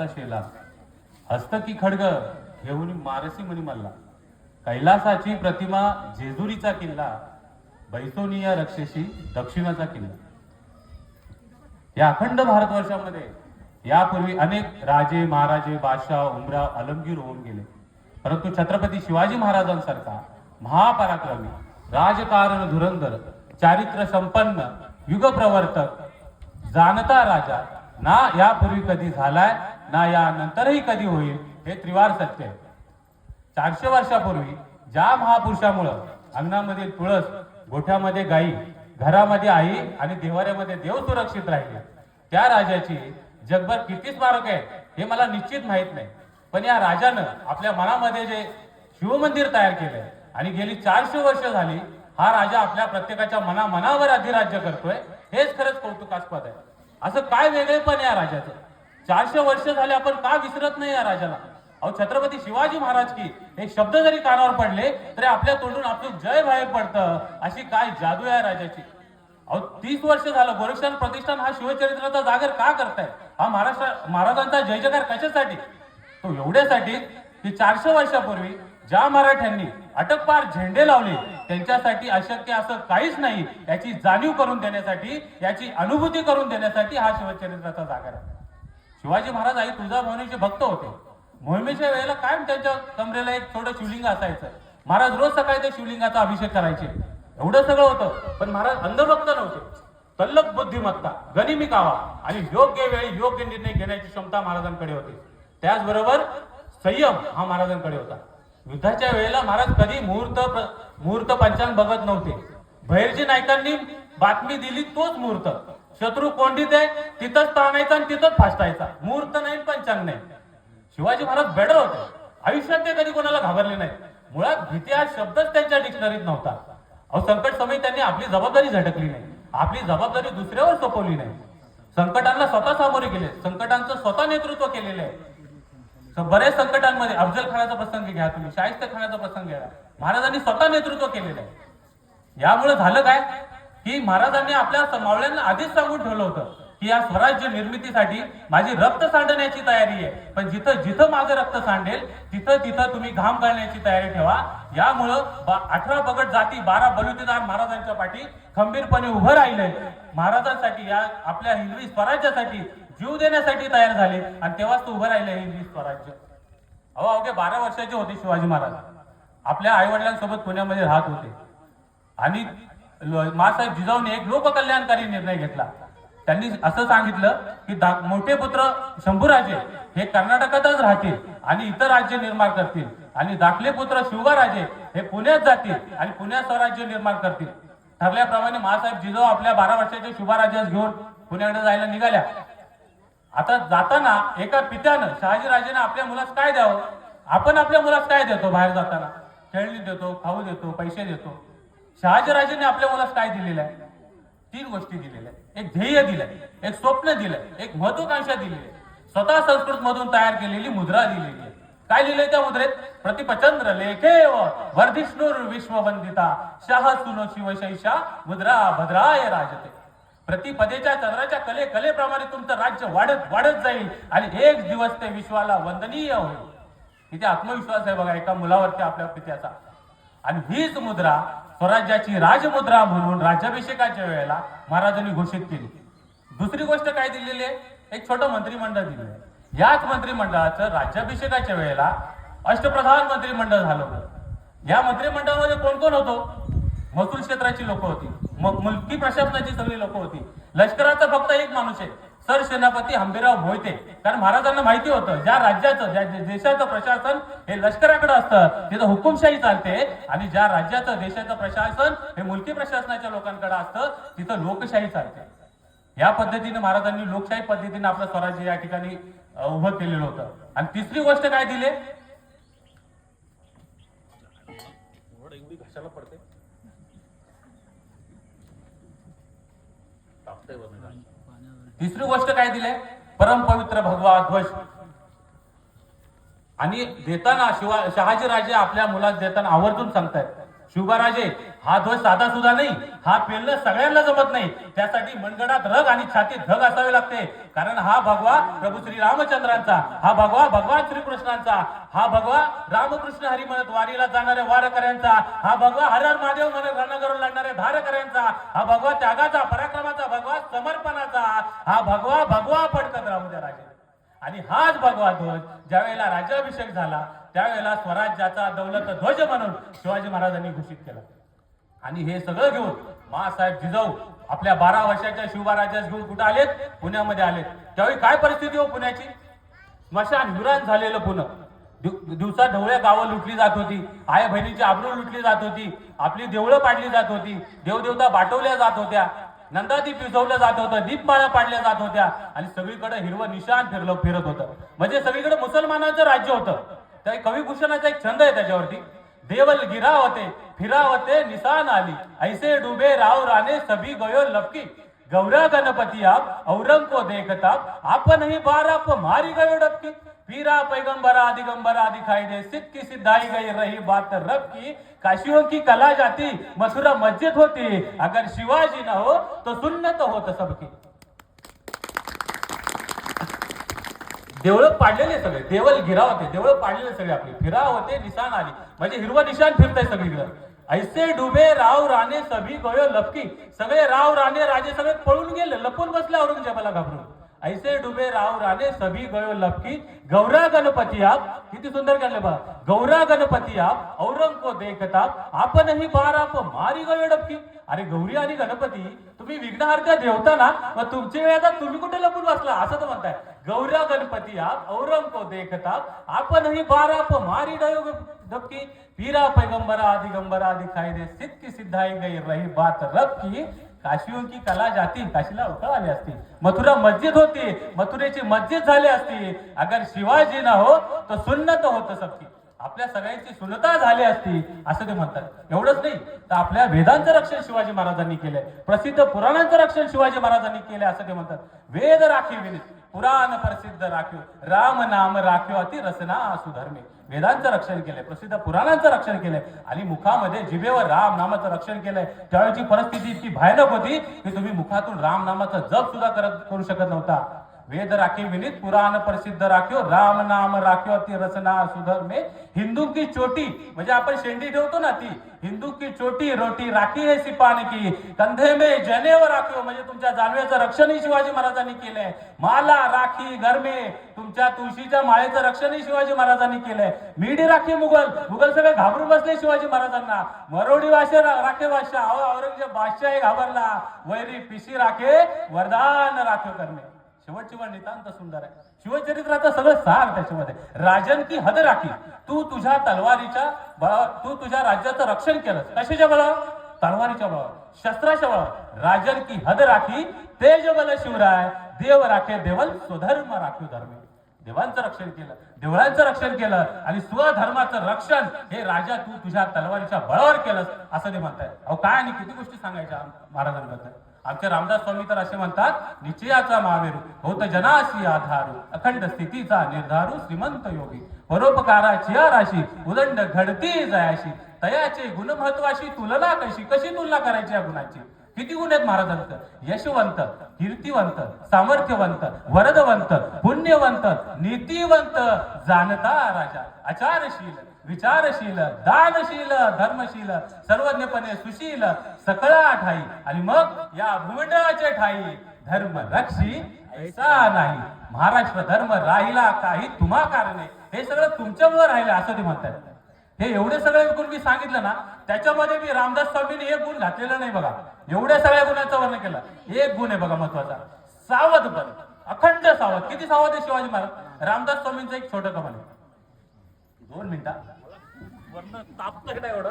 शेला हस्तकी खडग घेऊन मारसी म्हणी मल्ला कैलासाची प्रतिमा जेजुरीचा किल्ला बैसोनिया रक्षेशी दक्षिणाचा किल्ला. या अखंड भारतवर्षामध्ये यापूर्वी अनेक राजे महाराजे बादशाह उमराव आलमगीर होऊन गेले, परंतु छत्रपती शिवाजी महाराजांसारखा महापराक्रमी राजकारण धुरंधर चारित्र्य संपन्न युगप्रवर्तक जाणता राजा ना यापूर्वी कधी झालाय ना या नंतरही कधी होईल हे त्रिवार सत्य आहे. 400 वर्षापूर्वी ज्या महापुरुषामुळे अंगणामध्ये तुळस, गोठ्यामध्ये गाई, घरामध्ये आई आणि देवाऱ्यामध्ये देव सुरक्षित राहिले, त्या राजाची जगभर किती स्मारक आहे हे मला निश्चित माहित नाही, पण या राजानं आपल्या मनामध्ये जे शिवमंदिर तयार केलंय आणि गेली 400 वर्ष झाली हा राजा आपल्या प्रत्येकाच्या मनावर अधिराज्य करतोय, हेच खरंच कौतुकास्पद आहे. असं काय वेगळेपण या राजाचं? 400 वर्ष झाले आपण का विसरत नाही या राजाला? अहो, छत्रपती शिवाजी महाराज की एक शब्द जरी कानावर पडले तरी आपल्या तोंडून आपलं जय बाहेर पडतं, अशी काय जादू आहे राजाची. अहो, 30 वर्ष झालं गोरक्षण प्रतिष्ठान हा शिवचरित्राचा जागर का करताय? हा महाराजांचा जय जयकार कशासाठी? तो एवढ्यासाठी की 400 वर्षापूर्वी ज्या मराठ्यांनी अटकपार झेंडे लावले त्यांच्यासाठी अशक्य असं काहीच नाही याची जाणीव करून देण्यासाठी, याची अनुभूती करून देण्यासाठी हा शिवचरित्राचा जागर आहे. शिवाजी महाराज आई तुळजाभवानीचे भक्त होते. मोहिमेच्या वेळेला कायम त्यांच्या कमरेला एक थोडं शिवलिंग असायचं. महाराज रोज सकाळी त्या शिवलिंगाचा अभिषेक करायचे. एवढं सगळं होतं, पण महाराज अंधभक्त नव्हते. तल्लख बुद्धिमत्ता, गनिमी कावा आणि योग्य वेळी योग्य निर्णय घेण्याची क्षमता महाराजांकडे होती. त्याचबरोबर संयम हा महाराजांकडे होता. युद्धाच्या वेळेला महाराज कधी मुहूर्त पंचांग बघत नव्हते. भैरजी नायकांनी बातमी दिली तोच मुहूर्त. शत्रू कोंडीत आहे तिथंच ताणायचा आणि तिथंच फासटायचा. मुहूर्त नाही, पंचांग नाही. शिवाजी महाराज बेडर होते. आयुष्यात ते कधी कोणाला घाबरले नाही. मुळात भीती हा शब्दच त्यांच्या डिक्शनरीत नव्हता. अहो, संकट समय त्यांनी आपली जबाबदारी झटकली नाही, आपली जबाबदारी दुसऱ्यावर सोपवली नाही. संकटांना स्वतः सामोरे गेले, संकटांचं स्वतः नेतृत्व केलेलं आहे. बऱ्याच संकटांमध्ये अफजल खानाचा प्रसंग घ्या, तुम्ही शाहिस्ते खानाचा प्रसंग घ्या, महाराजांनी स्वतः नेतृत्व केलेलं आहे. यामुळे झालं काय की महाराजांनी आपल्या मावळ्यांना आधीच सांगून ठेवलं होतं की या स्वराज्य निर्मितीसाठी माझी रक्त सांडण्याची तयारी आहे, पण जिथं जिथं माझं रक्त सांडेल तिथं तिथं तुम्ही घाम गाळण्याची तयारी ठेवा. यामुळं 18 पगड जाती 12 बलुतेदार महाराजांच्या पाठी खंबीरपणे उभं राहिले, महाराजांसाठी या आपल्या हिंदवी स्वराज्यासाठी जीव देण्यासाठी तयार झाले आणि तेव्हाच तो उभं राहिले हिंदवी स्वराज्य. अहो, अवघे 12 वर्षाचे होते शिवाजी महाराज. आपल्या आई वडिलांसोबत पुण्यामध्ये राहत होते आणि मासाहेब जिजाऊने एक लोककल्याणकारी निर्णय घेतला. त्यांनी असं सांगितलं की मोठे पुत्र शंभूराजे हे कर्नाटकातच राहतील आणि इतर राज्य निर्माण करतील आणि धाकले पुत्र शिवबाराजे हे पुण्यात जातील आणि पुण्यात स्वराज्य निर्माण करतील. ठरल्याप्रमाणे मासाहेब जिजाऊ आपल्या 12 वर्षाच्या शिवबाराजास घेऊन पुण्याकडे जायला निघाल्या. आता जाताना एका पित्यानं शहाजीराजेनं आपल्या मुलास काय द्यावं? आपण आपल्या मुलास काय देतो? बाहेर जाताना खेळणी देतो, खाऊ देतो, पैसे देतो. शहाजीराजेने आपल्या मुलास काय दिलेलं आहे? 3 गोष्टी दिलेल्या आहेत. एक ध्येय दिलंय, एक स्वप्न दिलंय, एक महत्वाकांक्षा दिली आहे. स्वतः संस्कृत मधून तयार केलेली मुद्रा दिलेली आहे. काय लिहिलंय त्या मुद्रेत? प्रतिपचंद्र लेखेव वर्धिष्णुर विश्ववंदिता शाह सुनो शिवशैषा मुद्रा भद्राय राजते. प्रतिपदेच्या चंद्राच्या कलेप्रमाणे तुमचं राज्य वाढत वाढत जाईल आणि एक दिवस ते विश्वाला वंदनीय होईल. इथे आत्मविश्वास आहे बघा एका मुलावरती आपल्या पित्याचा. आणि हीच मुद्रा स्वराज्याची राजमुद्रा म्हणून राज्याभिषेकाच्या वेळेला महाराजांनी घोषित केली. दुसरी गोष्ट काय दिलेली आहे? एक छोटं मंत्रिमंडळ दिलेलं आहे. याच मंत्रिमंडळाचं राज्याभिषेकाच्या वेळेला अष्टप्रधान मंत्रिमंडळ झालं होतं. या मंत्रिमंडळामध्ये कोण कोण होतो? महसूल क्षेत्राची लोक होती, मुलकी प्रशासनाची सगळी लोक होती. लष्कराचा फक्त एक माणूस आहे, सरसेनापती हंबीरराव मोहिते. कारण महाराजांना माहिती होतं ज्या राज्याचं ज्या देशाचं प्रशासन हे लष्कराकडे असतं तिथं हुकुमशाही चालते आणि ज्या राज्याचं देशाचं प्रशासन हे मुलकी प्रशासनाच्या लोकांकडे असतं तिथं लोकशाही चालते. या पद्धतीने महाराजांनी लोकशाही पद्धतीने आपलं स्वराज्य या ठिकाणी उभं केलेलं होतं. आणि तिसरी गोष्ट काय दिली? घशाला पडते तिसरी गोष्ट काय दिले? परमपवित्र भगवा ध्वज. आणि देताना शहाजीराजे आपल्या मुलास देताना आवर्जून सांगतायत, शिवबाराजे हा ध्वज साधा सुद्धा नाही, हा पेलणं सगळ्यांना जमत नाही. त्यासाठी मनगडात रग आणि छातीत धग असावे लागते. कारण हा भगवा प्रभू श्री रामचंद्रांचा, हा भगवा भगवान श्रीकृष्णांचा, हा भगवा रामकृष्ण हरी म्हणत वारीला जाणाऱ्या वारकऱ्यांचा, हा भगवा हर हर महादेव म्हणत रणगरून लढणाऱ्या धारकऱ्यांचा, हा भगवा त्यागाचा पराक्रमाचा, भगवा समर्पणाचा, हा भगवा भगवा फडकत राहू द्या राजे. आणि हाच भगवा ध्वज ज्यावेळेला राज्याभिषेक झाला त्यावेळेला स्वराज्याचा दौलत ध्वज म्हणून शिवाजी महाराजांनी घोषित केला. आणि हे सगळं घेऊन मासाहेब जिजाऊ आपल्या 12 वर्षाच्या शिवबा घेऊन कुठे आलेत? पुण्यामध्ये आलेत. त्यावेळी काय परिस्थिती हो पुण्याची? स्मशान विरान झालेलं पुणे. दिवसा ढवळ्या गावं लुटली जात होती, आई बहिणीची आबरू लुटली जात होती, आपली देवळं पाडली जात होती, देवदेवता बाटवल्या जात होत्या, नंदादीप विझवलं जात होतं, दीपमाळा पाडल्या जात होत्या आणि सगळीकडे हिरवं निशाण फिरत होतं. म्हणजे सगळीकडे मुसलमानांचं राज्य होतं. त्या कविभूषणाचा एक छंद आहे त्याच्यावरती, देवल गिरावते फिरावते निशान आली, ऐसे डुबे राव राणे सभी गयो लपकी, गौरा गणपती आप औरंग को देखता आपण ही बार आप मारी गयो डबकी, पीरा पैगंबरा दिगंबरा दिखाई दे, सिद्ध की सिद्धाई गई रही बात रब की, काशियों की कला जाती मथुरा मस्जिद होती, अगर शिवाजी न हो तो सुन्नत होत सबकी. देवळं पाडलेले सगळे, देवल गिरावते, देवळं पाडलेले सगळे आपले, फिरावते निशाण आली म्हणजे हिरवं निशाण फिरतंय सगळीकडे. ऐसे डुबे राव राणे सभी गयो लपकी, सगळे राव राणे राजे सगळे पळून गेले, लपून बसले औरंगजेबाला घाबरून. ऐसे डुबे राव राणे सभी गयो लपकी, गौरा गणपती आप, किती सुंदर केले बा, गौरा गणपती आप औरंग को देखता आपण ही बार आप मारी गयो डबकी. अरे गौरी आणि गणपती तुम्ही विघ्नहर्त्या देवता ना, मग तुमची वेळ आता तुम्ही कुठे लपून बसला असं तर म्हणताय. गौरा गणपती आप औरंग को देखता आपण ही बार आप मारी गयो डबकी, पीरा पैगंबरा दिगंबरा दिखाई दे, सिद्ध की सिद्धाई गई रही बात रब की, काशियों की कला जाती, काशीला उकळ आली असती, मथुरा मस्जिद होती, मथुरेची मस्जिद झाली असती, अगर शिवाजी ना हो तो सुन्नत होत सबकी, आपल्या सगळ्यांची सुन्नता झाली असती असं ते म्हणतात. एवढंच नाही तर आपल्या वेदांचं रक्षण शिवाजी महाराजांनी केलंय, प्रसिद्ध पुराणांचं रक्षण शिवाजी महाराजांनी केलंय असं ते म्हणतात. वेद राखीव विनीत पुराण प्रसिद्ध राखीव, राम नाम राखीव अति रसना सुधर्मे. वेदांचं रक्षण केलंय, प्रसिद्ध पुराणांचं रक्षण केलंय आणि मुखामध्ये जिभेवर राम नामाचं रक्षण केलंय. त्यावेळेची परिस्थिती इतकी भयानक होती की तुम्ही मुखातून राम नामाचा जप सुद्धा करू शकत नव्हता. वेद राखीव विनीत पुराण प्रसिद्ध राखीव, राम नाम राखीव अति रसना सुधर में, हिंदू की चोटी म्हणजे आपण शेंडी ठेवतो ना ती, हिंदू की चोटी रोटी राखी है सिपान की, कंधे में जनेव राखीव म्हणजे तुमच्या जानव्याचं रक्षणही शिवाजी महाराजांनी केलंय. माला राखी घर में, तुमच्या तुळशीच्या माळेचं रक्षणही शिवाजी महाराजांनी केलंय. मीडी राखी मुघल सगळे घाबरून बसले शिवाजी महाराजांना. मरोडी वाशे राखे बादशाह, औरंगजेब बादशाह घाबरला. वैरी पिशी राखे वरदान राखीव करणे. शेवटची वेळ नितांत सुंदर आहे. शिवचरित्राचं सगळं सार त्याच्यामध्ये. राजन की हद राखी, तू तुझ्या तलवारीच्या बळावर, तू तुझ्या राज्याचं रक्षण केलं. कशाच्या बळावर? तलवारीच्या बळावर, शस्त्राच्या बळावर. राजन की हद राखी तेज बल शिवराय, देव राखे देवल स्वधर्म राखीव धर्मे. देवांचं रक्षण केलं, देवळांचं रक्षण केलं आणि स्वधर्माचं रक्षण हे राजा तू तुझ्या तलवारीच्या बळावर केलंस असं ते म्हणतायत. अहो काय आणि किती गोष्टी सांगायच्या महाराजांबद्दल. आमचे रामदास स्वामी तर असे म्हणतात, निश्चयाचा मावेरू होत जनासी आधारू, अखंड स्थितीचा निर्धारू श्रीमंत योगी, परोपकाराची राशी उदंड घडती जयाशी, तयाचे गुण महत्वाशी तुलना कशी, कशी तुलना करायची या गुणाची. किती गुण आहेत महाराजांचं? यशवंत, कीर्तिवंत, सामर्थ्यवंत, वरदवंत, पुण्यवंत, नीतिवंत, जाणता राजा, आचारशील, विचारशील, दानशील, धर्मशील, सर्वज्ञपणे सुशील, सकळा ठाई आणि मग या भूमंडळाचे ठाई, धर्म रक्षी ऐसा नाही. महाराष्ट्र धर्म राहिला काही तुम्हा कारणे, हे सगळं तुमच्यामुळे राहिलं असं ते म्हणतात. हे एवढे सगळे गुण मी सांगितलं ना, त्याच्यामध्ये मी रामदास स्वामींनी एक गुण घातलेला नाही बघा. एवढ्या सगळ्या गुणांचं वर्णन केलं. एक गुण आहे बघा महत्वाचा, सावध बन, अखंड सावध. किती सावध आहे शिवाजी महाराज? रामदास स्वामींचं एक छोटं कमल आहे, 2 मिनिटात वर्णन तापतं एवढं.